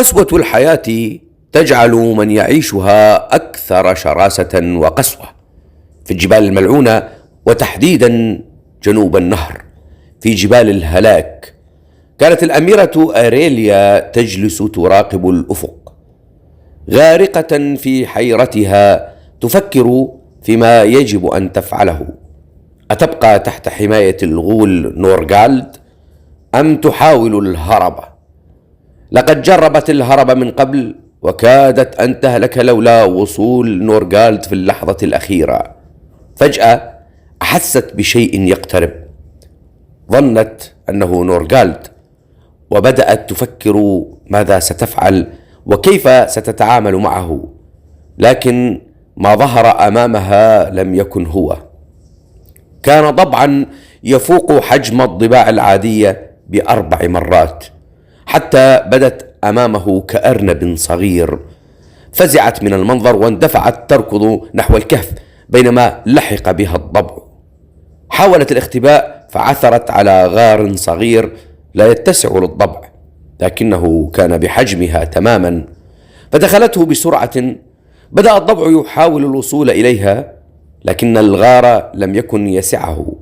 قسوة الحياة تجعل من يعيشها أكثر شراسة وقسوة. في الجبال الملعونة وتحديدا جنوب النهر في جبال الهلاك كانت الأميرة أريليا تجلس تراقب الأفق غارقة في حيرتها، تفكر فيما يجب أن تفعله. أتبقى تحت حماية الغول نورغالد أم تحاول الهرب؟ لقد جربت الهرب من قبل وكادت أن تهلك لولا وصول نورغالد في اللحظة الأخيرة. فجأة أحست بشيء يقترب، ظنت أنه نورغالد وبدأت تفكر ماذا ستفعل وكيف ستتعامل معه، لكن ما ظهر أمامها لم يكن هو. كان ضبعا يفوق حجم الضباع العادية ب4 مرات، حتى بدت أمامه كأرنب صغير. فزعت من المنظر واندفعت تركض نحو الكهف، بينما لحق بها الضبع. حاولت الاختباء فعثرت على غار صغير لا يتسع للضبع، لكنه كان بحجمها تماما، فدخلته بسرعة. بدأ الضبع يحاول الوصول إليها، لكن الغار لم يكن يسعه،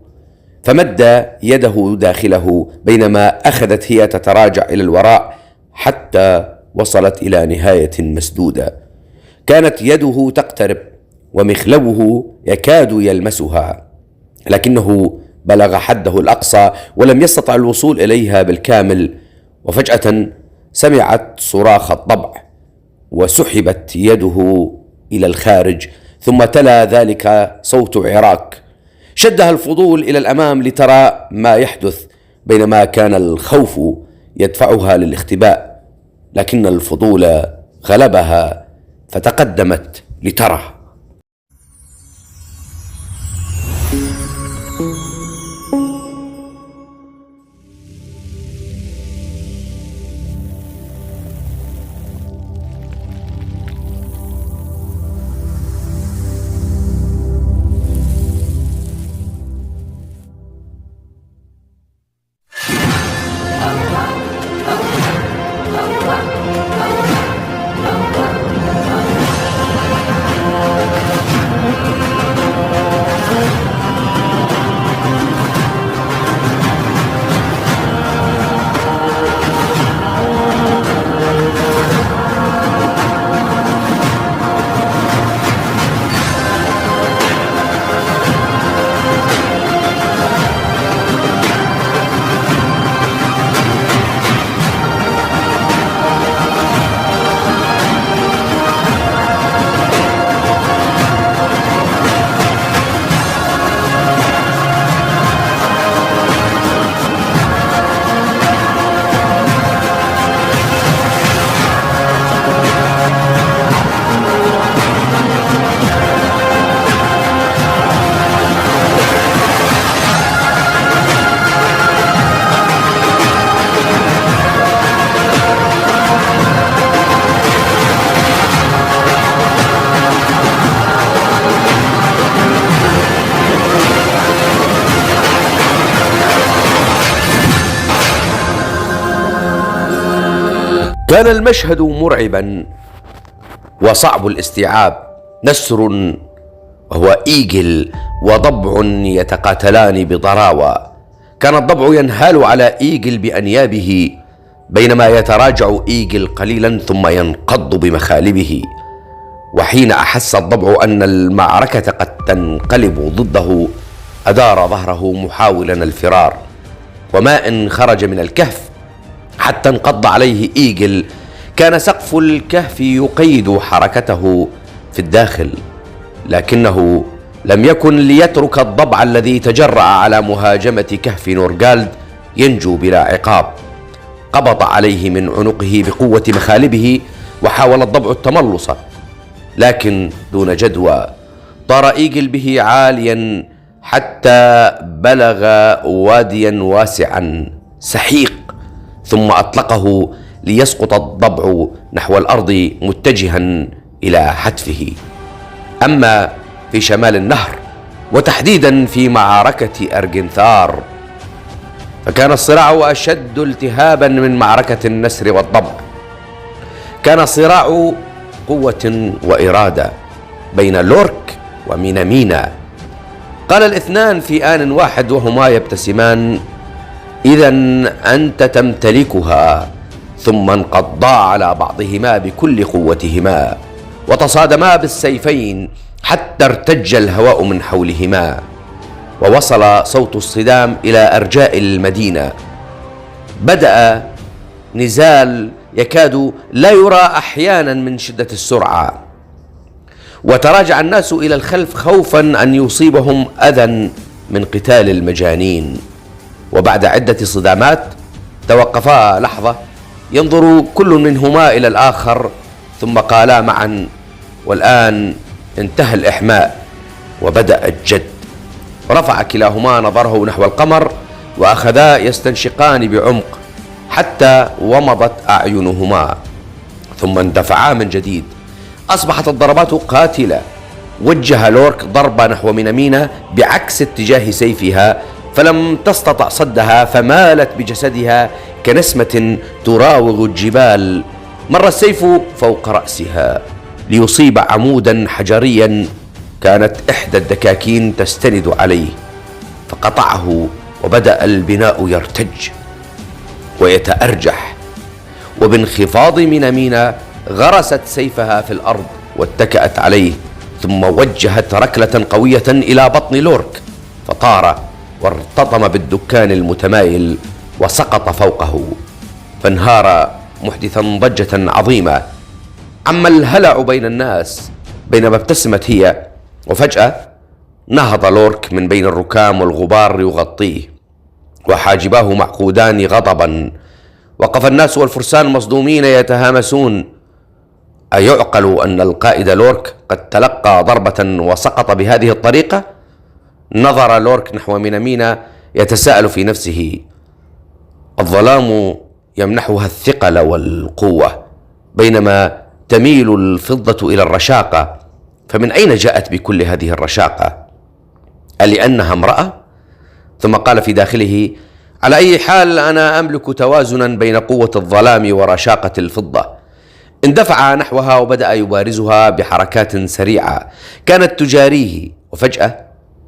فمد يده داخله، بينما أخذت هي تتراجع إلى الوراء حتى وصلت إلى نهاية مسدودة. كانت يده تقترب ومخلبه يكاد يلمسها، لكنه بلغ حده الأقصى ولم يستطع الوصول إليها بالكامل. وفجأة سمعت صراخ الضبع وسحبت يده إلى الخارج، ثم تلا ذلك صوت عراك. شدها الفضول إلى الأمام لترى ما يحدث، بينما كان الخوف يدفعها للاختباء، لكن الفضول غلبها فتقدمت لترى. كان المشهد مرعبا وصعب الاستيعاب. نسر وهو إيجل وضبع يتقاتلان بضراوة. كان الضبع ينهال على إيجل بأنيابه، بينما يتراجع إيجل قليلا ثم ينقض بمخالبه. وحين أحس الضبع أن المعركة قد تنقلب ضده أدار ظهره محاولا الفرار، وما إن خرج من الكهف حتى انقض عليه إيجل. كان سقف الكهف يقيد حركته في الداخل، لكنه لم يكن ليترك الضبع الذي تجرأ على مهاجمة كهف نورغالد ينجو بلا عقاب. قبض عليه من عنقه بقوة مخالبه، وحاول الضبع التملص، لكن دون جدوى. طار إيجل به عاليا حتى بلغ واديا واسعا سحيق، ثم أطلقه ليسقط الضبع نحو الأرض متجها إلى حتفه. أما في شمال النهر وتحديدا في معركة أرجنثار فكان الصراع أشد التهابا من معركة النسر والضبع. كان صراع قوة وإرادة بين لورك ومينامينا. قال الاثنان في آن واحد وهما يبتسمان: إذا أنت تمتلكها. ثم انقضا على بعضهما بكل قوتهما، وتصادما بالسيفين حتى ارتج الهواء من حولهما، ووصل صوت الصدام إلى أرجاء المدينة. بدأ نزال يكاد لا يرى أحيانا من شدة السرعة، وتراجع الناس إلى الخلف خوفا أن يصيبهم أذى من قتال المجانين. وبعد عدة صدامات توقفا لحظة ينظر كل منهما إلى الآخر، ثم قالا معا: والآن انتهى الإحماء وبدأ الجد. رفع كلاهما نظره نحو القمر وأخذا يستنشقان بعمق حتى ومضت أعينهما، ثم اندفعا من جديد. أصبحت الضربات قاتلة. وجه لورك ضربة نحو مينامينا بعكس اتجاه سيفها، فلم تستطع صدها، فمالت بجسدها كنسمة تراوغ الجبال. مر السيف فوق رأسها ليصيب عمودا حجريا كانت إحدى الدكاكين تستند عليه، فقطعه، وبدأ البناء يرتج ويتأرجح. وبانخفاض مينامينا غرست سيفها في الأرض واتكأت عليه، ثم وجهت ركلة قوية إلى بطن لورك، فطار وارتطم بالدكان المتمايل وسقط فوقه، فانهار محدثا ضجة عظيمة. عم الهلع بين الناس بينما ابتسمت هي، وفجأة نهض لورك من بين الركام والغبار يغطيه، وحاجباه معقودان غضبا. وقف الناس والفرسان مصدومين يتهامسون. أيعقل أن القائد لورك قد تلقى ضربة وسقط بهذه الطريقة؟ نظر لورك نحو مينامينا يتساءل في نفسه. الظلام يمنحها الثقل والقوة، بينما تميل الفضة إلى الرشاقة. فمن أين جاءت بكل هذه الرشاقة؟ ألأنها امرأة؟ ثم قال في داخله: على أي حال أنا أملك توازنا بين قوة الظلام ورشاقة الفضة. اندفع نحوها وبدأ يبارزها بحركات سريعة كانت تجاريه، وفجأة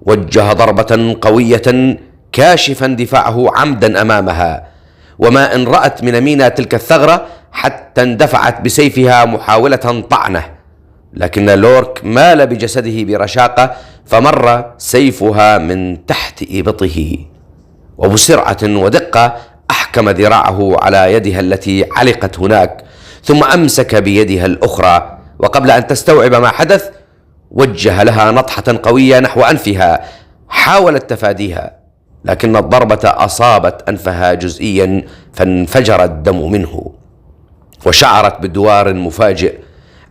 وجه ضربة قوية كاشفا دفاعه عمدا أمامها. وما إن رأت مينامينا تلك الثغرة حتى اندفعت بسيفها محاولة طعنه، لكن لورك مال بجسده برشاقة فمر سيفها من تحت إبطه، وبسرعة ودقة أحكم ذراعه على يدها التي علقت هناك، ثم أمسك بيدها الأخرى، وقبل أن تستوعب ما حدث وجه لها نطحة قوية نحو أنفها. حاولت تفاديها، لكن الضربة أصابت أنفها جزئيا فانفجر الدم منه، وشعرت بدوار مفاجئ.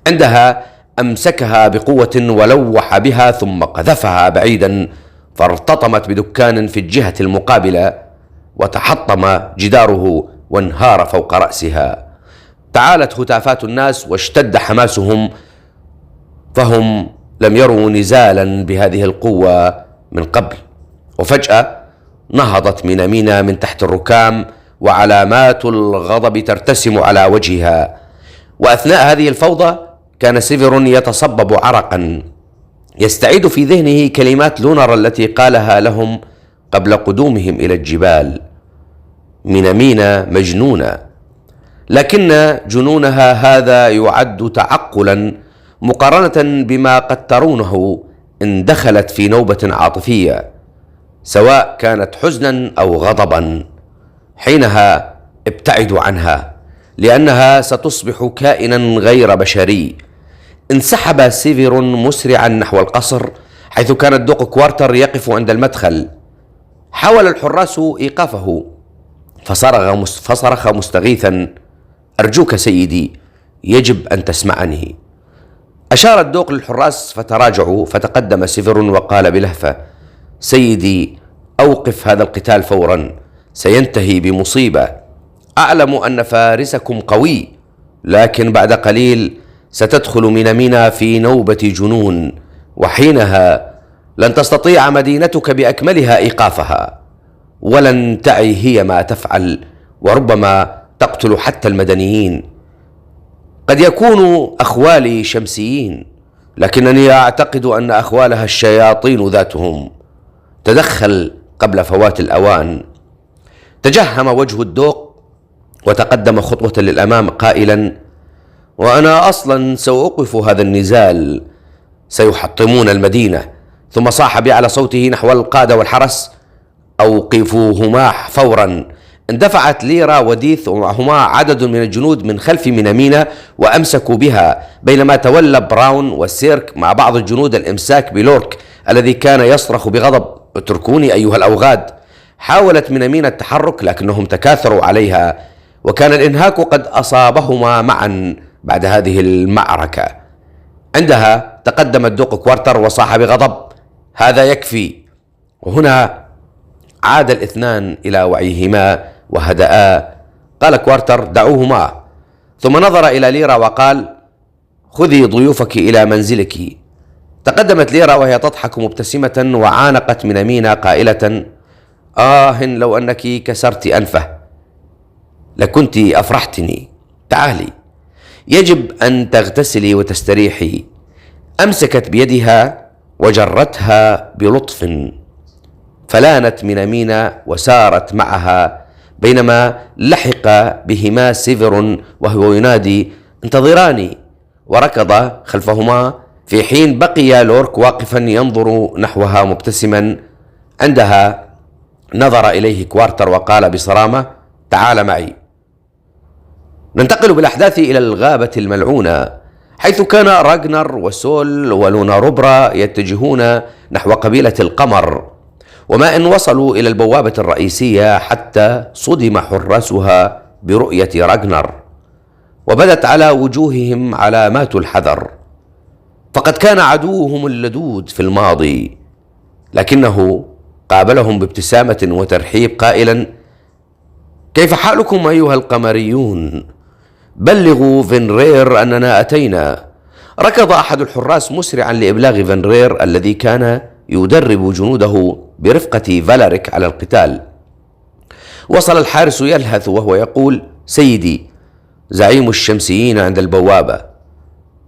عندها أمسكها بقوة ولوح بها ثم قذفها بعيدا، فارتطمت بدكان في الجهة المقابلة وتحطم جداره وانهار فوق رأسها. تعالت هتافات الناس واشتد حماسهم، فهم لم يروا نزالا بهذه القوة من قبل. وفجأة نهضت مينامينا من تحت الركام وعلامات الغضب ترتسم على وجهها. وأثناء هذه الفوضى كان سيفيرون يتصبب عرقا، يستعيد في ذهنه كلمات لونر التي قالها لهم قبل قدومهم إلى الجبال: مينامينا مجنونة، لكن جنونها هذا يعد تعقلا مقارنة بما قد ترونه إن دخلت في نوبة عاطفية، سواء كانت حزنا أو غضبا. حينها ابتعدوا عنها، لأنها ستصبح كائنا غير بشري. انسحب سيفيرون مسرعا نحو القصر، حيث كان الدوق كوارتر يقف عند المدخل. حاول الحراس إيقافه، فصرخ مستغيثا: أرجوك سيدي، يجب أن تسمعني. أشار الدوق للحراس فتراجعوا، فتقدم سيفيرون وقال بلهفة: سيدي، أوقف هذا القتال فورا، سينتهي بمصيبة. أعلم أن فارسكم قوي، لكن بعد قليل ستدخل مينامينا في نوبة جنون، وحينها لن تستطيع مدينتك بأكملها إيقافها، ولن تعي هي ما تفعل، وربما تقتل حتى المدنيين. قد يكون أخوالي شمسيين، لكنني أعتقد أن أخوالها الشياطين ذاتهم. تدخل قبل فوات الأوان. تجهم وجه الدوق وتقدم خطوة للأمام قائلا: وأنا أصلا سأوقف هذا النزال، سيحطمون المدينة. ثم صاح بأعلى صوته نحو القادة والحرس: أوقفوهما فورا. اندفعت ليرا وديث ومعهما عدد من الجنود من خلف مينامينا وأمسكوا بها، بينما تولى براون والسيرك مع بعض الجنود الإمساك بلورك الذي كان يصرخ بغضب: اتركوني أيها الأوغاد. حاولت مينامينا التحرك لكنهم تكاثروا عليها، وكان الإنهاك قد أصابهما معا بعد هذه المعركة. عندها تقدم الدوق كوارتر وصاح بغضب: هذا يكفي. وهنا عاد الاثنان إلى وعيهما وهدأا. قال كوارتر: دعوهما. ثم نظر إلى ليرا وقال: خذي ضيوفك إلى منزلك. تقدمت ليرا وهي تضحك مبتسمة وعانقت مينامينا قائلة: لو أنك كسرت أنفه لكنت أفرحتني. تعالي، يجب أن تغتسلي وتستريحي. أمسكت بيدها وجرتها بلطف، فلانت مينامينا وسارت معها، بينما لحق بهما سيفرون وهو ينادي: انتظراني. وركض خلفهما، في حين بقي لورك واقفا ينظر نحوها مبتسما. عندها نظر إليه كوارتر وقال بصرامة: تعال معي. ننتقل بالأحداث إلى الغابة الملعونة، حيث كان راغنر وسول ولوناروبرا يتجهون نحو قبيلة القمر، وما إن وصلوا إلى البوابة الرئيسية حتى صدم حراسها برؤية راغنر، وبدت على وجوههم علامات الحذر، فقد كان عدوهم اللدود في الماضي، لكنه قابلهم بابتسامة وترحيب قائلا: كيف حالكم أيها القمريون؟ بلغوا فينرير أننا أتينا. ركض أحد الحراس مسرعا لإبلاغ فينرير الذي كان يدرب جنوده برفقة فالاريك على القتال. وصل الحارس يلهث وهو يقول: سيدي، زعيم الشمسيين عند البوابة.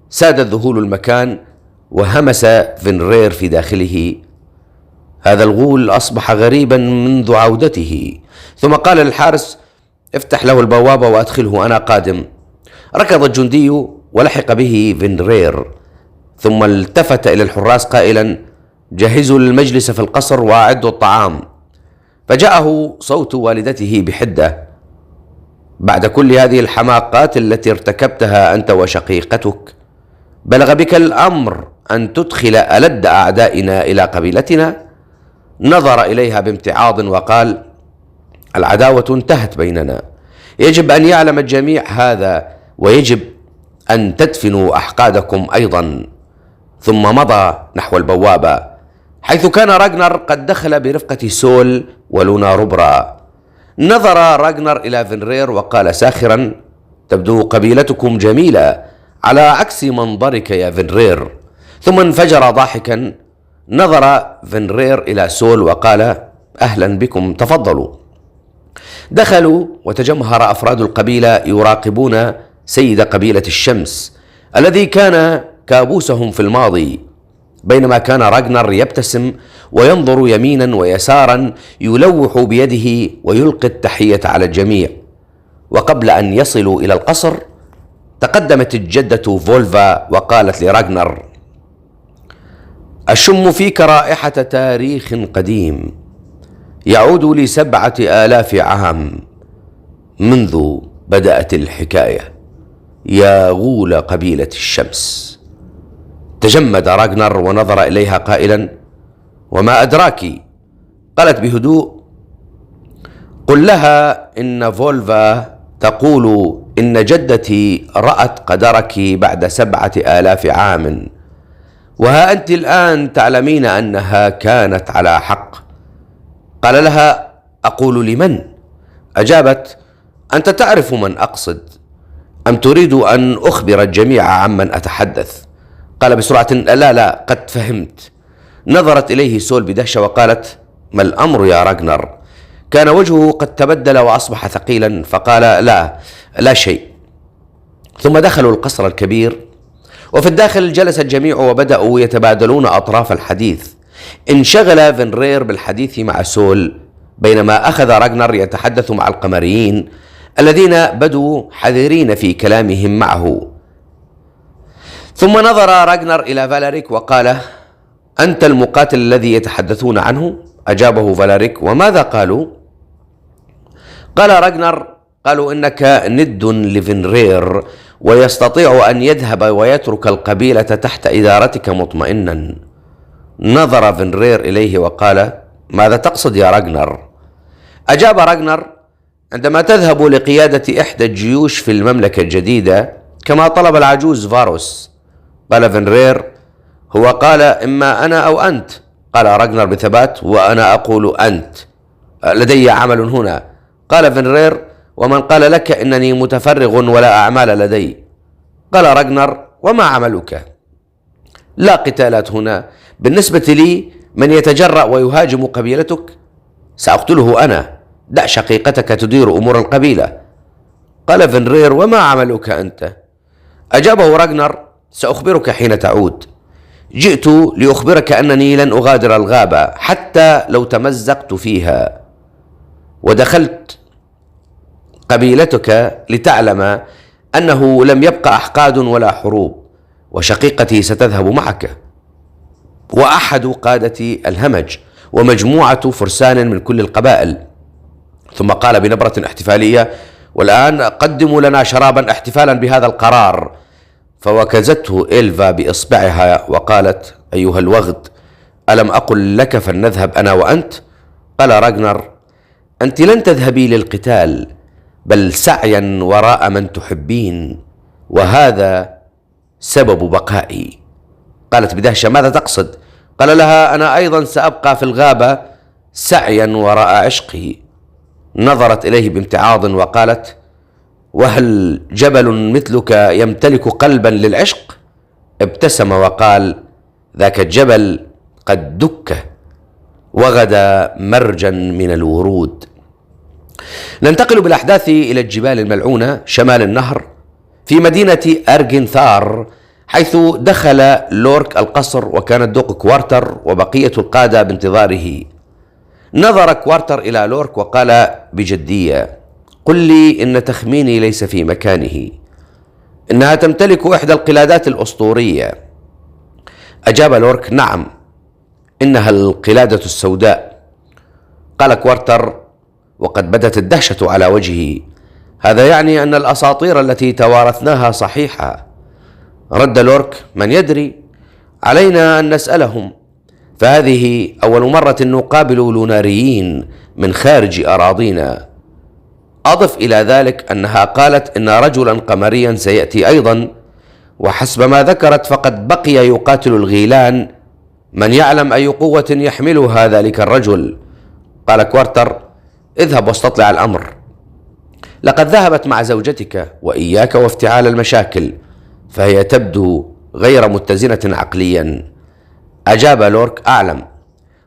ساد الذهول المكان، وهمس فينرير في داخله: هذا الغول أصبح غريبا منذ عودته. ثم قال للحارس: افتح له البوابة وأدخله، أنا قادم. ركض الجندي ولحق به فينرير، ثم التفت إلى الحراس قائلا: جهزوا المجلس في القصر وأعدوا الطعام. فجاءه صوت والدته بحدة: بعد كل هذه الحماقات التي ارتكبتها أنت وشقيقتك، بلغ بك الأمر أن تدخل ألد أعدائنا إلى قبيلتنا؟ نظر إليها بامتعاض وقال: العداوة انتهت بيننا، يجب أن يعلم الجميع هذا، ويجب أن تدفنوا أحقادكم أيضا. ثم مضى نحو البوابة، حيث كان راغنر قد دخل برفقة سول ولوناروبرا. نظر راغنر إلى فينرير وقال ساخرا: تبدو قبيلتكم جميلة على عكس منظرك يا فينرير. ثم انفجر ضاحكا. نظر فينرير إلى سول وقال: أهلا بكم، تفضلوا. دخلوا وتجمهر أفراد القبيلة يراقبون سيد قبيلة الشمس الذي كان كابوسهم في الماضي، بينما كان راغنر يبتسم وينظر يمينا ويسارا، يلوح بيده ويلقي التحية على الجميع. وقبل أن يصلوا إلى القصر، تقدمت الجدة فولفا وقالت لراغنر: أشم فيك رائحة تاريخ قديم يعود ل7,000 عام منذ بدأت الحكاية، يا غول قبيلة الشمس. تجمد راغنر ونظر إليها قائلا: وما أدراك؟ قالت بهدوء: قل لها إن فولفا تقول إن جدتي رأت قدرك بعد 7,000 عام، وها أنت الآن تعلمين أنها كانت على حق. قال لها: أقول لمن؟ أجابت: أنت تعرف من أقصد، أم تريد أن أخبر الجميع عمن أتحدث؟ قال بسرعة: لا، قد فهمت. نظرت إليه سول بدهشة وقالت: ما الأمر يا راغنر؟ كان وجهه قد تبدل وأصبح ثقيلا، فقال: لا شيء. ثم دخلوا القصر الكبير، وفي الداخل جلس الجميع وبدأوا يتبادلون أطراف الحديث. انشغل فينرير بالحديث مع سول، بينما أخذ راغنر يتحدث مع القمريين الذين بدوا حذرين في كلامهم معه. ثم نظر راغنر إلى فالاريك وقال: أنت المقاتل الذي يتحدثون عنه؟ أجابه فالاريك: وماذا قالوا؟ قال راغنر: قالوا إنك ند لفينرير، ويستطيع أن يذهب ويترك القبيلة تحت إدارتك مطمئنا. نظر فينرير إليه وقال: ماذا تقصد يا راغنر؟ أجاب راغنر: عندما تذهب لقيادة إحدى الجيوش في المملكة الجديدة كما طلب العجوز فاروس. قال فينرير: هو قال إما أنا أو أنت. قال راغنر بثبات: وأنا أقول أنت، لدي عمل هنا. قال فينرير: ومن قال لك إنني متفرغ ولا أعمال لدي؟ قال راغنر: وما عملك؟ لا قتالات هنا. بالنسبة لي من يتجرأ ويهاجم قبيلتك سأقتله أنا. دع شقيقتك تدير أمور القبيلة. قال فينرير: وما عملك أنت؟ أجابه راغنر: سأخبرك حين تعود. جئت لأخبرك أنني لن أغادر الغابة حتى لو تمزقت فيها، ودخلت قبيلتك لتعلم أنه لم يبقى أحقاد ولا حروب، وشقيقتي ستذهب معك، وأحد قادة الهمج، ومجموعة فرسان من كل القبائل. ثم قال بنبرة احتفالية: والآن قدموا لنا شرابا احتفالا بهذا القرار. فوكزته إلفا بإصبعها وقالت: أيها الوغد، ألم أقل لك فلنذهب أنا وأنت؟ قال راغنر: أنت لن تذهبي للقتال، بل سعيا وراء من تحبين، وهذا سبب بقائي. قالت بدهشة: ماذا تقصد؟ قال لها: أنا أيضا سأبقى في الغابة سعيا وراء عشقي. نظرت إليه بامتعاض وقالت: وهل جبل مثلك يمتلك قلبا للعشق؟ ابتسم وقال: ذاك الجبل قد دك وغدا مرجا من الورود. ننتقل بالأحداث إلى الجبال الملعونة شمال النهر في مدينة أرغنثار، حيث دخل لورك القصر وكان الدوق كوارتر وبقية القادة بانتظاره. نظر كوارتر إلى لورك وقال بجدية: قل لي إن تخميني ليس في مكانه، إنها تمتلك إحدى القلادات الأسطورية. أجاب لورك: نعم، إنها القلادة السوداء. قال كوارتر وقد بدت الدهشة على وجهه: هذا يعني أن الأساطير التي توارثناها صحيحة. رد لورك: من يدري، علينا أن نسألهم، فهذه أول مرة نقابل لوناريين من خارج أراضينا. أضف إلى ذلك أنها قالت إن رجلا قمريا سيأتي أيضا، وحسب ما ذكرت فقد بقي يقاتل الغيلان. من يعلم أي قوة يحملها ذلك الرجل؟ قال كوارتر: اذهب واستطلع الأمر. لقد ذهبت مع زوجتك، وإياك وافتعال المشاكل، فهي تبدو غير متزنة عقليا. أجاب لورك: أعلم،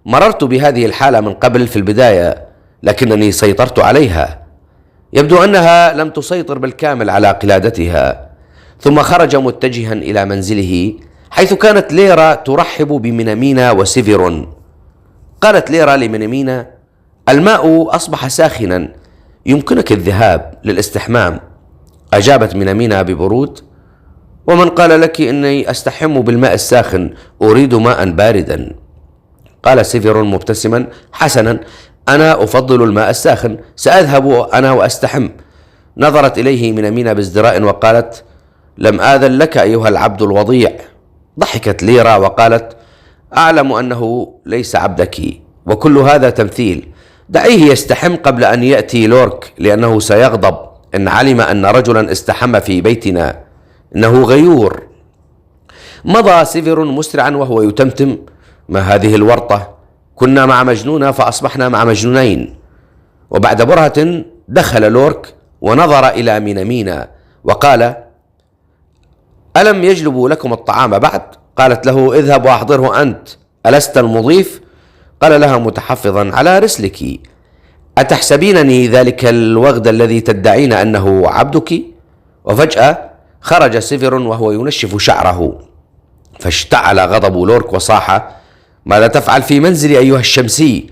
مررت بهذه الحالة من قبل في البداية، لكنني سيطرت عليها. يبدو أنها لم تسيطر بالكامل على قلادتها. ثم خرج متجها إلى منزله، حيث كانت ليرا ترحب بمينامينا وسيفيرون. قالت ليرا لمينامينا: الماء أصبح ساخنا، يمكنك الذهاب للاستحمام. أجابت مينامينا ببرود: ومن قال لك إني أستحم بالماء الساخن؟ أريد ماء باردا. قال سيفيرون مبتسما: حسنا، أنا أفضل الماء الساخن، سأذهب أنا وأستحم. نظرت إليه مينامينا بازدراء وقالت: لم آذن لك أيها العبد الوضيع. ضحكت ليرا وقالت: أعلم أنه ليس عبدك، وكل هذا تمثيل. دعيه يستحم قبل أن يأتي لورك، لأنه سيغضب إن علم أن رجلا استحم في بيتنا، إنه غيور. مضى سيفيرون مسرعا وهو يتمتم: ما هذه الورطة؟ كنا مع مجنونة فأصبحنا مع مجنونين. وبعد برهة دخل لورك ونظر إلى مينامينا وقال: ألم يجلبوا لكم الطعام بعد؟ قالت له: اذهب وأحضره أنت، ألست المضيف؟ قال لها متحفظا: على رسلك، أتحسبينني ذلك الوغد الذي تدعين أنه عبدك؟ وفجأة خرج سيفيرون وهو ينشف شعره، فاشتعل غضب لورك وصاح: ماذا تفعل في منزلي أيها الشمسي؟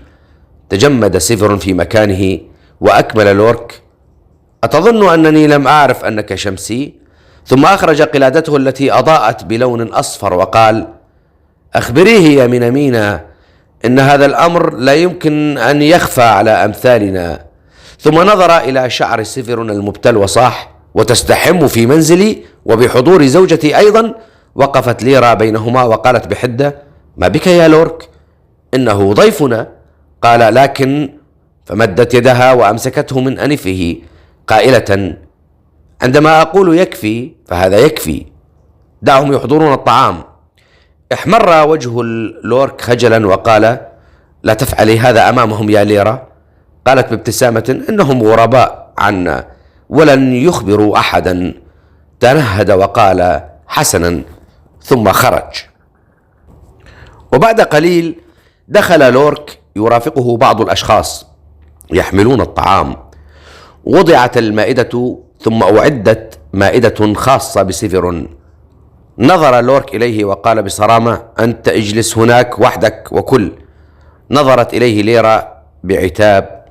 تجمد سيفيرون في مكانه وأكمل لورك: أتظن أنني لم أعرف أنك شمسي؟ ثم أخرج قلادته التي أضاءت بلون أصفر وقال: أخبريه يا مينامينا إن هذا الأمر لا يمكن أن يخفى على أمثالنا. ثم نظر إلى شعر سيفيرون المبتل وصاح: وتستحم في منزلي وبحضور زوجتي أيضا؟ وقفت ليرا بينهما وقالت بحدة: ما بك يا لورك؟ إنه ضيفنا. قال: لكن، فمدت يدها وأمسكته من أنفه قائلة: عندما أقول يكفي فهذا يكفي، دعهم يحضرون الطعام. احمر وجه لورك خجلا وقال: لا تفعلي هذا أمامهم يا ليرا. قالت بابتسامة: إنهم غرباء عنا ولن يخبروا أحدا. تنهد وقال: حسنا، ثم خرج. وبعد قليل دخل لورك يرافقه بعض الأشخاص يحملون الطعام. وضعت المائدة ثم أعدت مائدة خاصة بسيفيرون. نظر لورك إليه وقال بصرامة: أنت اجلس هناك وحدك وكل. نظرت إليه ليرا بعتاب،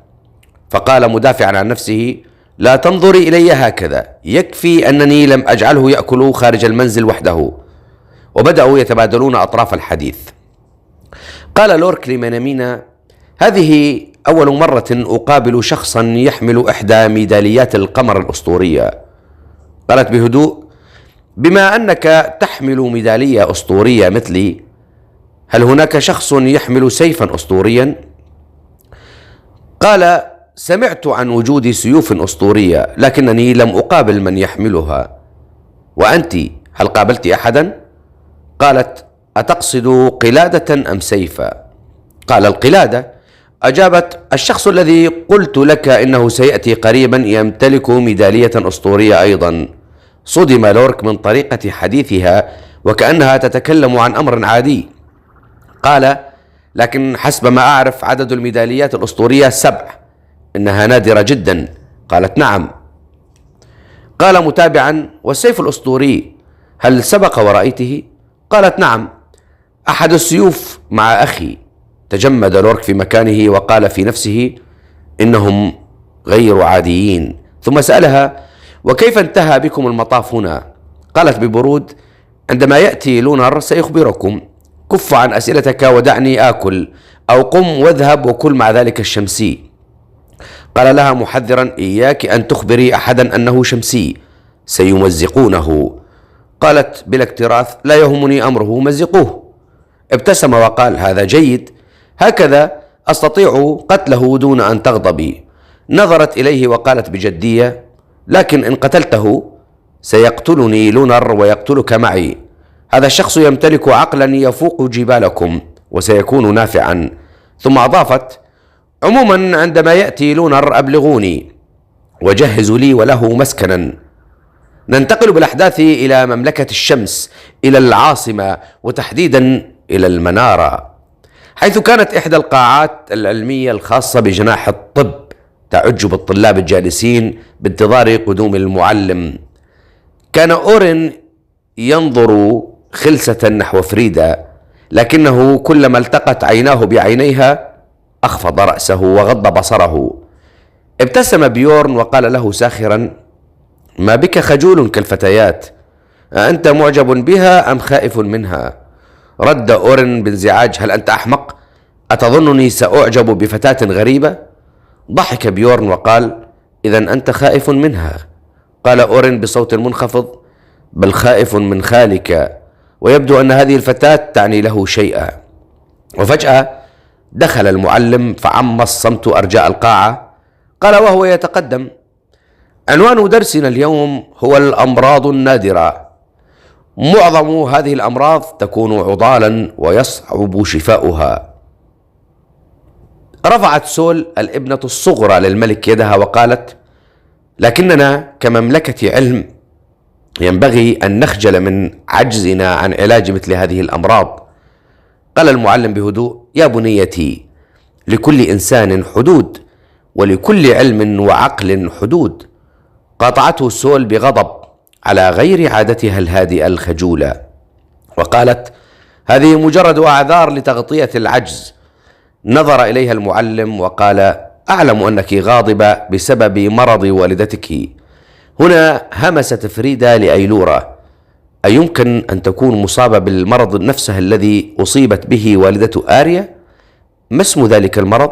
فقال مدافعا عن نفسه: لا تنظري إلي هكذا، يكفي أنني لم أجعله يأكل خارج المنزل وحده. وبدأوا يتبادلون أطراف الحديث. قال لورك لمينامينا: هذه أول مرة أقابل شخصا يحمل إحدى ميداليات القمر الأسطورية. قالت بهدوء: بما أنك تحمل ميدالية أسطورية مثلي، هل هناك شخص يحمل سيفا أسطوريا؟ قال: سمعت عن وجود سيوف أسطورية لكنني لم أقابل من يحملها. وأنت هل قابلت أحدا؟ قالت: أتقصد قلادة أم سيفا؟ قال: القلادة. أجابت: الشخص الذي قلت لك إنه سيأتي قريبا يمتلك ميدالية أسطورية أيضا. صدم لورك من طريقة حديثها وكأنها تتكلم عن أمر عادي. قال: لكن حسب ما أعرف عدد الميداليات الأسطورية 7، إنها نادرة جدا. قالت: نعم. قال متابعا: والسيف الأسطوري هل سبق ورأيته؟ قالت: نعم، أحد السيوف مع أخي. تجمد لورك في مكانه وقال في نفسه: إنهم غير عاديين. ثم سألها: وكيف انتهى بكم المطاف هنا؟ قالت ببرود: عندما يأتي لونر سيخبركم. كف عن أسئلتك ودعني آكل، أو قم واذهب وكل مع ذلك الشمسي. قال لها محذرا: إياك أن تخبري أحدا أنه شمسي، سيمزقونه. قالت بلا اكتراث: لا يهمني أمره، مزقوه. ابتسم وقال: هذا جيد، هكذا أستطيع قتله دون أن تغضبي. نظرت إليه وقالت بجدية: لكن إن قتلته سيقتلني لونر ويقتلك معي. هذا الشخص يمتلك عقلا يفوق جبالكم وسيكون نافعا. ثم أضافت: عموما عندما يأتي لونر أبلغوني وجهزوا لي وله مسكنا. ننتقل بالأحداث إلى مملكة الشمس، إلى العاصمة، وتحديدا إلى المنارة، حيث كانت إحدى القاعات العلمية الخاصة بجناح الطب تعج بالطلاب الجالسين بانتظار قدوم المعلم. كان أورين ينظر خلسة نحو فريدا، لكنه كلما التقت عيناه بعينيها أخفض رأسه وغض بصره. ابتسم بيورن وقال له ساخرا: ما بك خجول كالفتيات؟ أأنت معجب بها أم خائف منها؟ رد أورين بانزعاج: هل أنت أحمق؟ أتظنني سأعجب بفتاة غريبة؟ ضحك بيورن وقال: إذا أنت خائف منها. قال أورين بصوت منخفض: بل خائف من خالك، ويبدو أن هذه الفتاة تعني له شيئا. وفجأة دخل المعلم فعم الصمت أرجاء القاعة. قال وهو يتقدم: عنوان درسنا اليوم هو الأمراض النادرة. معظم هذه الأمراض تكون عضالا ويصعب شفاؤها. رفعت سول الابنة الصغرى للملك يدها وقالت: لكننا كمملكة علم ينبغي أن نخجل من عجزنا عن علاج مثل هذه الأمراض. قال المعلم بهدوء: يا بنيتي، لكل إنسان حدود، ولكل علم وعقل حدود. قاطعته سول بغضب على غير عادتها الهادئة الخجولة، وقالت: هذه مجرد أعذار لتغطية العجز. نظر إليها المعلم وقال: أعلم أنك غاضبة بسبب مرض والدتك. هنا همست فريدة لأيلورا: أيمكن أن تكون مصابة بالمرض نفسه الذي أصيبت به والدة آريا؟ ما اسم ذلك المرض؟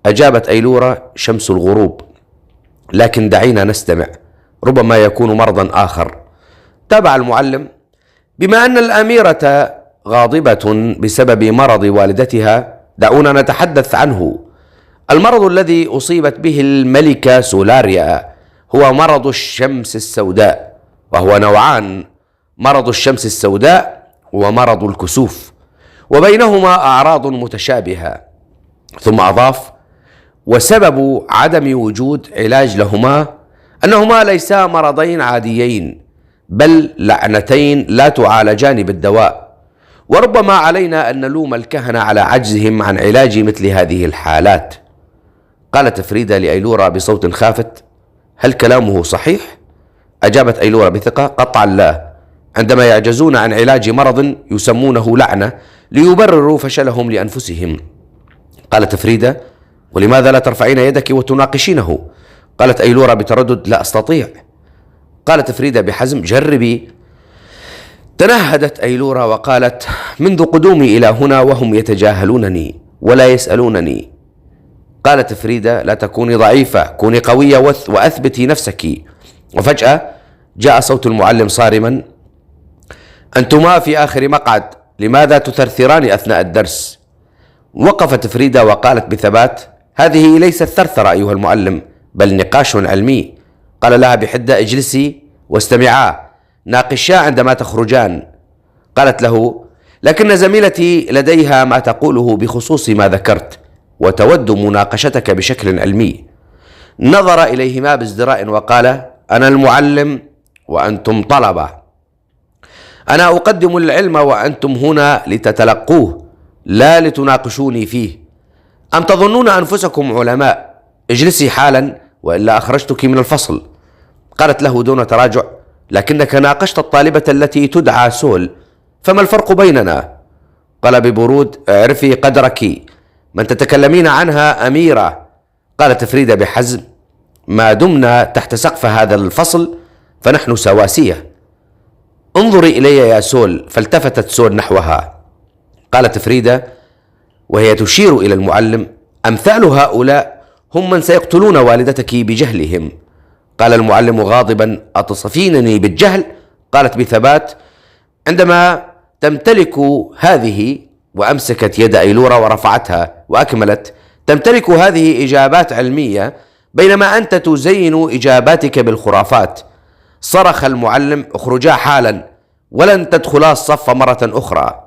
أجابت أيلورا: شمس الغروب. لكن دعينا نستمع، ربما يكون مرضا آخر. تابع المعلم: بما أن الأميرة غاضبة بسبب مرض والدتها، دعونا نتحدث عنه. المرض الذي أصيبت به الملكة سولاريا هو مرض الشمس السوداء، وهو نوعان: مرض الشمس السوداء ومرض الكسوف، وبينهما أعراض متشابهة. ثم أضاف: وسبب عدم وجود علاج لهما أنهما ليسا مرضين عاديين، بل لعنتين لا تعالجان بالدواء، وربما علينا أن نلوم الكهنة على عجزهم عن علاج مثل هذه الحالات. قالت فريدة لأيلورا بصوت خافت: هل كلامه صحيح؟ أجابت أيلورا بثقة: قطعا لا. عندما يعجزون عن علاج مرض يسمونه لعنة ليبرروا فشلهم لأنفسهم. قالت فريدة: ولماذا لا ترفعين يدك وتناقشينه؟ قالت أيلورا بتردد: لا أستطيع. قالت فريدة بحزم: جربي. تنهدت أيلورا وقالت: منذ قدومي إلى هنا وهم يتجاهلونني ولا يسألونني. قالت فريدة: لا تكوني ضعيفة، كوني قوية وأثبتي نفسك. وفجأة جاء صوت المعلم صارما: أنتما في آخر مقعد، لماذا تثرثران أثناء الدرس؟ وقفت فريدة وقالت بثبات: هذه ليست ثرثرة أيها المعلم، بل نقاش علمي. قال لها بحدة: اجلسي واستمعا، ناقشا عندما تخرجان. قالت له: لكن زميلتي لديها ما تقوله بخصوص ما ذكرت، وتود مناقشتك بشكل علمي. نظر إليهما بازدراء وقال: أنا المعلم وأنتم طلبة، أنا أقدم العلم وأنتم هنا لتتلقوه لا لتناقشوني فيه. أم تظنون أنفسكم علماء؟ اجلسي حالا وإلا أخرجتك من الفصل. قالت له دون تراجع: لكنك ناقشت الطالبة التي تدعى سول، فما الفرق بيننا؟ قال ببرود: اعرفي قدرك، من تتكلمين عنها أميرة. قالت فريدة بحزم: ما دمنا تحت سقف هذا الفصل فنحن سواسية. انظري إلي يا سول. فالتفتت سول نحوها. قالت فريدة وهي تشير إلى المعلم: أمثال هؤلاء هم من سيقتلون والدتك بجهلهم. قال المعلم غاضبا: أتصفينني بالجهل؟ قالت بثبات: عندما تمتلك هذه، وأمسكت يد أيلورا ورفعتها وأكملت: تمتلك هذه إجابات علمية بينما أنت تزين إجاباتك بالخرافات. صرخ المعلم: اخرجا حالا ولن تدخلا الصف مرة أخرى.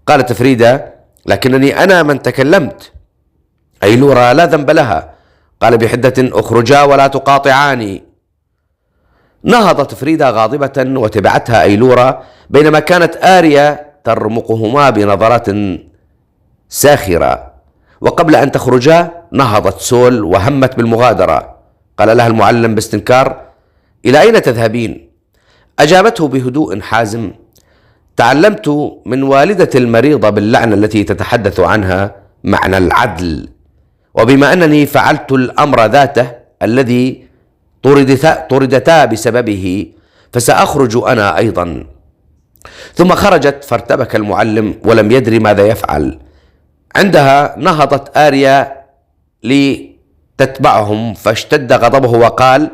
قالت فريدة: لكنني أنا من تكلمت. أيلورا لا ذنب لها. قال بحدة: اخرجا ولا تقاطعاني. نهضت فريدة غاضبة وتبعتها أيلورا، بينما كانت آريا ترمقهما بنظرات ساخرة. وقبل أن تخرجا نهضت سول وهمت بالمغادرة. قال لها المعلم باستنكار: إلى أين تذهبين؟ أجابته بهدوء حازم: تعلمت من والدة المريضة باللعنة التي تتحدث عنها معنى العدل، وبما أنني فعلت الأمر ذاته الذي طردتا بسببه فسأخرج أنا أيضا. ثم خرجت فارتبك المعلم ولم يدري ماذا يفعل. عندها نهضت آريا لتتبعهم فاشتد غضبه وقال: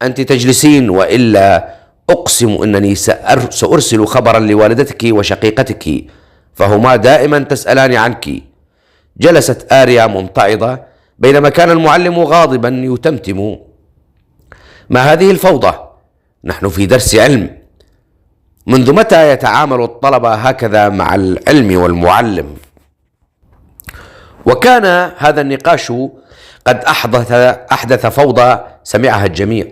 أنت تجلسين وإلا أقسم أنني سأرسل خبرا لوالدتك وشقيقتك، فهما دائما تسألان عنك. جلست آريا ممتعضة بينما كان المعلم غاضبا يتمتم: ما هذه الفوضى؟ نحن في درس علم. منذ متى يتعامل الطلبة هكذا مع العلم والمعلم؟ وكان هذا النقاش قد أحدث فوضى سمعها الجميع.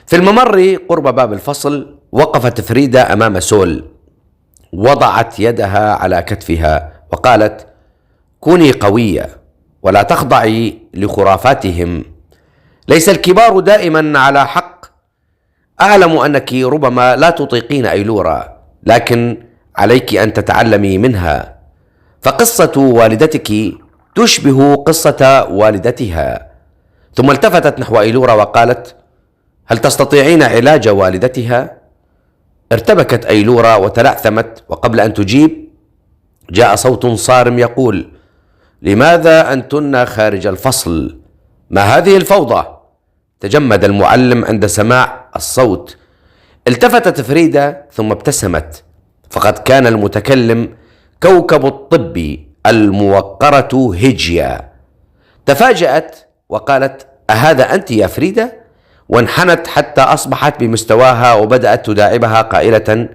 في الممر قرب باب الفصل وقفت فريدة أمام سول، وضعت يدها على كتفها وقالت: كوني قوية ولا تخضعي لخرافاتهم، ليس الكبار دائما على حق. أعلم أنك ربما لا تطيقين أيلورا، لكن عليك أن تتعلمي منها، فقصة والدتك تشبه قصة والدتها. ثم التفتت نحو أيلورا وقالت: هل تستطيعين علاج والدتها؟ ارتبكت أيلورا وتلعثمت، وقبل أن تجيب جاء صوت صارم يقول: لماذا أنتن خارج الفصل؟ ما هذه الفوضى؟ تجمد المعلم عند سماع الصوت. التفتت فريدة ثم ابتسمت، فقد كان المتكلم كوكب الطب الموقرة هيجيا. تفاجأت وقالت: أهذا أنت يا فريدة؟ وانحنت حتى أصبحت بمستواها وبدأت تداعبها قائلة: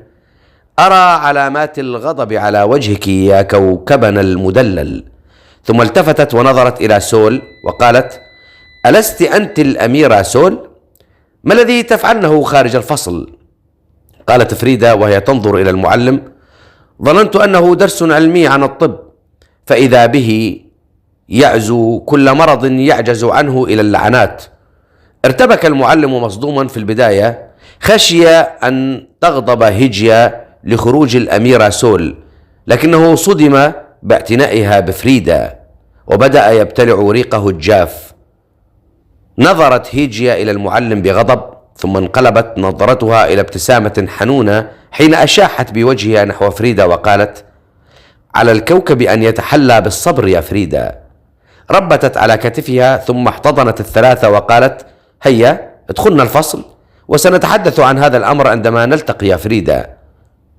أرى علامات الغضب على وجهك يا كوكبنا المدلل. ثم التفتت ونظرت إلى سول وقالت: ألست أنت الأميرة سول؟ ما الذي تفعلنه خارج الفصل؟ قالت فريدة وهي تنظر إلى المعلم: ظننت أنه درس علمي عن الطب، فإذا به يعزو كل مرض يعجز عنه إلى اللعنات. ارتبك المعلم مصدوما في البداية، خشي أن تغضب هيجيا لخروج الأميرة سول، لكنه صدم باعتنائها بفريدة وبدأ يبتلع ريقه الجاف. نظرت هيجيا إلى المعلم بغضب، ثم انقلبت نظرتها إلى ابتسامة حنونة حين أشاحت بوجهها نحو فريدة وقالت: على الكوكب أن يتحلى بالصبر يا فريدة. ربتت على كتفها ثم احتضنت الثلاثة وقالت: هيا ادخلنا الفصل، وسنتحدث عن هذا الأمر عندما نلتقي يا فريدة.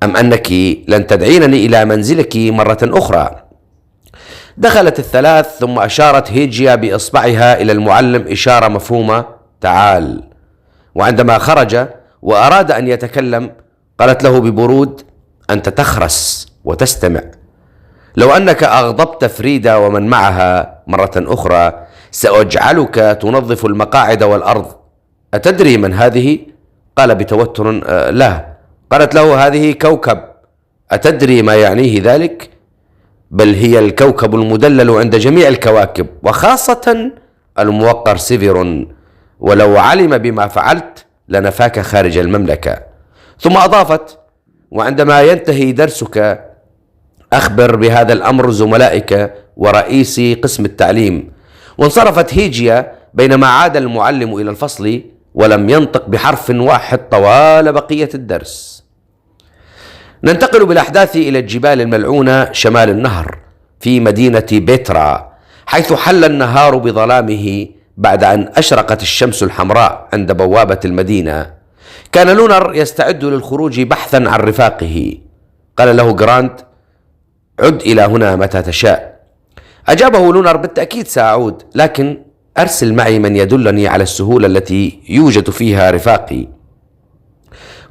أم أنك لن تدعينني إلى منزلك مرة أخرى؟ دخلت الثلاث، ثم أشارت هيجيا بإصبعها إلى المعلم إشارة مفهومة: تعال. وعندما خرج وأراد أن يتكلم قالت له ببرود: أنت تخرس وتستمع. لو أنك أغضبت فريدة ومن معها مرة أخرى سأجعلك تنظف المقاعد والأرض. أتدري من هذه؟ قال بتوتر: لا. قالت له: هذه كوكب. أتدري ما يعنيه ذلك؟ بل هي الكوكب المدلل عند جميع الكواكب، وخاصة الموقر سيفيرون، ولو علم بما فعلت لنفاك خارج المملكة. ثم أضافت: وعندما ينتهي درسك أخبر بهذا الأمر زملائك ورئيس قسم التعليم. وانصرفت هيجيا بينما عاد المعلم إلى الفصل ولم ينطق بحرف واحد طوال بقية الدرس. ننتقل بالأحداث إلى الجبال الملعونة شمال النهر في مدينة بيترا، حيث حل النهار بظلامه بعد أن أشرقت الشمس الحمراء عند بوابة المدينة. كان لونر يستعد للخروج بحثا عن رفاقه. قال له جراند: عد إلى هنا متى تشاء. أجابه لونر: بالتأكيد سأعود، لكن أرسل معي من يدلني على السهولة التي يوجد فيها رفاقي.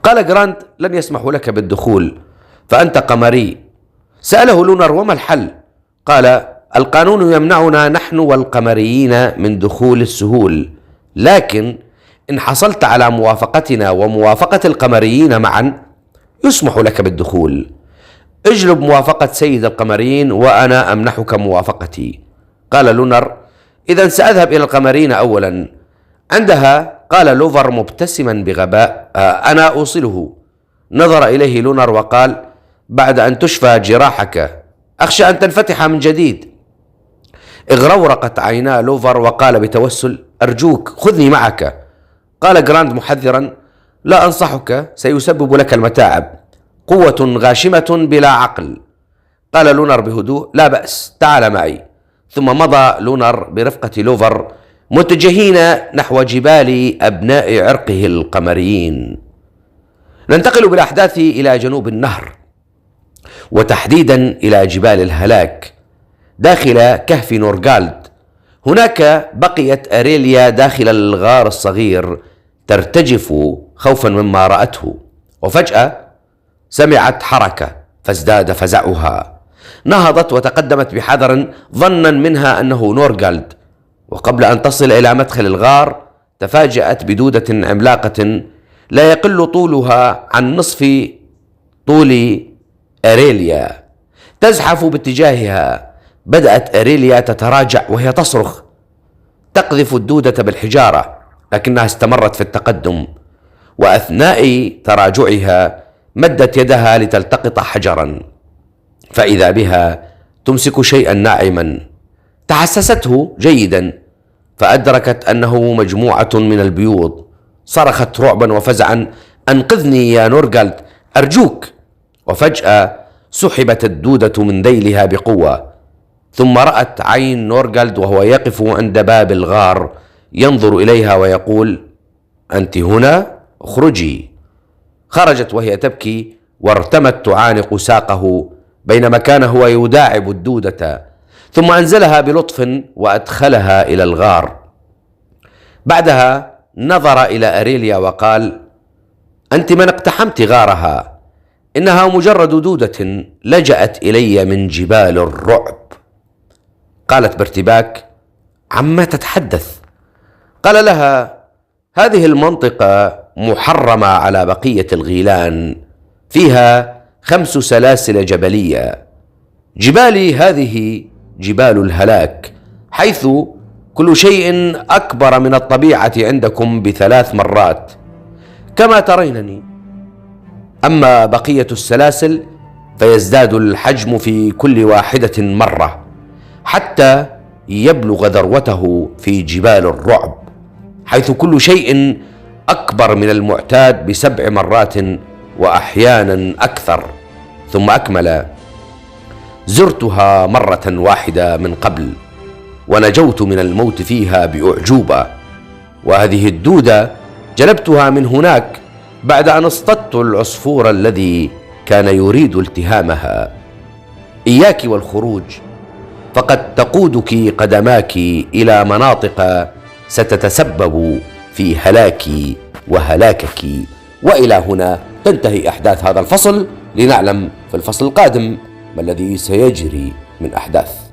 قال جراند: لن يسمحوا لك بالدخول، فأنت قمري. سأله لونر: وما الحل؟ قال: القانون يمنعنا نحن والقمريين من دخول السهول، لكن إن حصلت على موافقتنا وموافقة القمريين معا يسمح لك بالدخول. اجلب موافقة سيد القمريين وأنا أمنحك موافقتي. قال لونر: إذن سأذهب إلى القمريين أولا. عندها قال لوفر مبتسما بغباء: أنا أوصله. نظر إليه لونر وقال: بعد أن تشفى جراحك أخشى أن تنفتح من جديد. اغرورقت عينا لوفر وقال بتوسل: أرجوك خذني معك. قال جراند محذرا: لا أنصحك، سيسبب لك المتاعب، قوة غاشمة بلا عقل. قال لونر بهدوء: لا بأس، تعال معي. ثم مضى لونر برفقة لوفر متجهين نحو جبال أبناء عرقه القمريين. ننتقل بالأحداث إلى جنوب النهر، وتحديدا إلى جبال الهلاك داخل كهف نورغالد. هناك بقيت أريليا داخل الغار الصغير ترتجف خوفا مما رأته، وفجأة سمعت حركة فازداد فزعها. نهضت وتقدمت بحذر ظنا منها أنه نورغالد، وقبل أن تصل إلى مدخل الغار تفاجأت بدودة عملاقة لا يقل طولها عن نصف طول أريليا تزحف باتجاهها. بدأت أريليا تتراجع وهي تصرخ، تقذف الدودة بالحجارة، لكنها استمرت في التقدم. وأثناء تراجعها مدت يدها لتلتقط حجرا، فإذا بها تمسك شيئا ناعما. تحسسته جيدا فأدركت أنه مجموعة من البيوض. صرخت رعبا وفزعا: أنقذني يا نورغالد، أرجوك! وفجأة سحبت الدودة من ذيلها بقوة، ثم رأت عين نورغالد وهو يقف عند باب الغار ينظر إليها ويقول: أنت هنا؟ اخرجي. خرجت وهي تبكي وارتمت تعانق ساقه بينما كان هو يداعب الدودة، ثم أنزلها بلطف وأدخلها إلى الغار. بعدها نظر إلى أريليا وقال: أنت من اقتحمت غارها، إنها مجرد دودة لجأت إلي من جبال الرعب. قالت بارتباك: عما تتحدث؟ قال لها: هذه المنطقة محرمة على بقية الغيلان، فيها 5 سلاسل جبلية. جبالي هذه جبال الهلاك، حيث كل شيء أكبر من الطبيعة عندكم ب3 مرات كما ترينني. أما بقية السلاسل فيزداد الحجم في كل واحدة مرة حتى يبلغ ذروته في جبال الرعب، حيث كل شيء أكبر من المعتاد ب7 مرات وأحيانا أكثر. ثم أكمل: زرتها مرة واحدة من قبل ونجوت من الموت فيها بأعجوبة، وهذه الدودة جلبتها من هناك بعد أن اصطدت العصفور الذي كان يريد التهامها. إياك والخروج، فقد تقودك قدماك إلى مناطق ستتسبب في هلاكي وهلاكك. وإلى هنا تنتهي أحداث هذا الفصل، لنعلم في الفصل القادم ما الذي سيجري من أحداث.